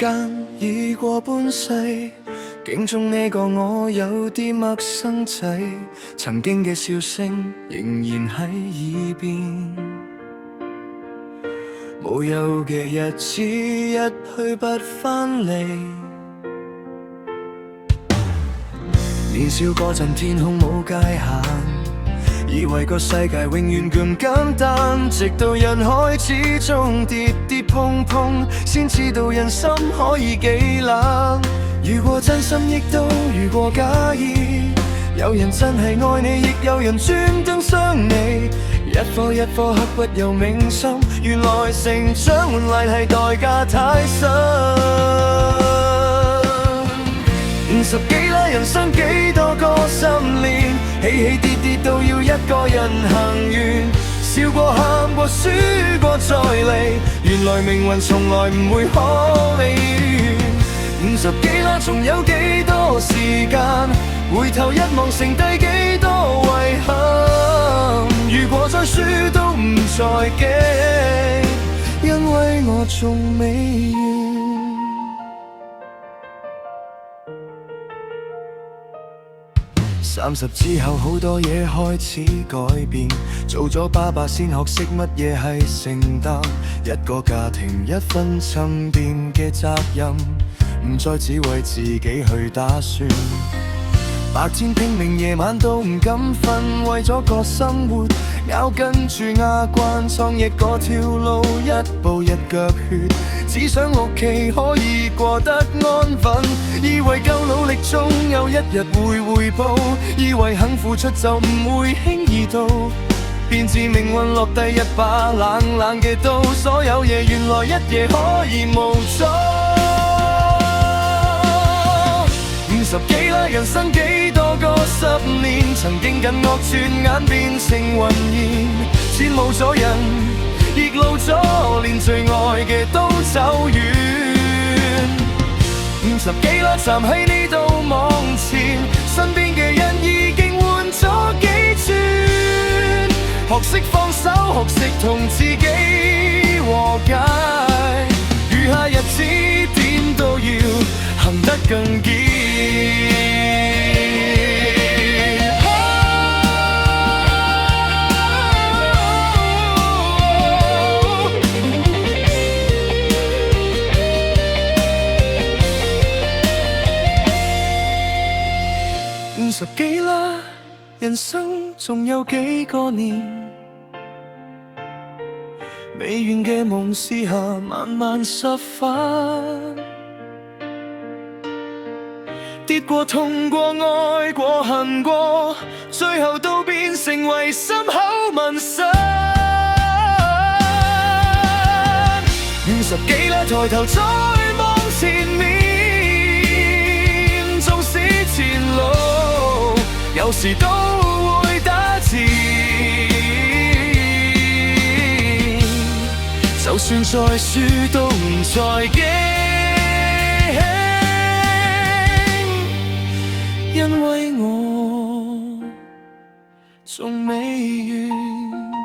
間已過半世，鏡中呢個我有啲陌生仔，曾經嘅笑聲仍然喺耳邊。無憂嘅日子一去不返嚟，年少嗰陣天空冇界限，以為個世界永遠咁簡單，直到人海之中跌跌碰碰，先知道人心可以幾冷。如果真心亦都如果假意，有人真係愛你，亦有人專登傷你，一顆一顆刻骨又銘心，原來成長換嚟係代價太深。50幾啦，人生幾多個10年，起起跌跌都要一個人行完，笑過喊過輸過再嚟，原來命運從來唔會可離遠。50幾啦，仲有幾多時間，回頭一望剩低幾多遺憾，如果再輸都唔再驚，因為我仲未完。30之後好多嘢開始改變，做咗爸爸先學識乜嘢係承擔，一個家庭一分沉澱嘅責任，唔再只為自己去打算，白天拼命夜晚都唔敢瞓，為咗個生活咬緊住牙關，創業嗰條路一步一腳血，只想屋企可以過得安分，以為夠努力終有一日會回報，以為肯付出就唔會輕易到，便自命運落低一把冷冷嘅刀，所有嘢原來一夜可以無阻。50幾啦，人生幾多個10年，曾經緊惡轉眼變成雲煙，錢冇咗人，亦老咗，連最愛嘅都走遠。50幾啦，站喺呢度望前，身邊嘅人已經換咗幾轉，學識放手，學識同自己和解，餘下日子點都要行得更堅。50幾啦，人生仲有幾個年，未完嘅夢試下慢慢拾返，跌過痛過愛過恨過，最後都變成為心口紋身。50幾啦，抬頭再望前面，縱使前路有時都會打折，就算再輸都唔再驚，因為我仲未完。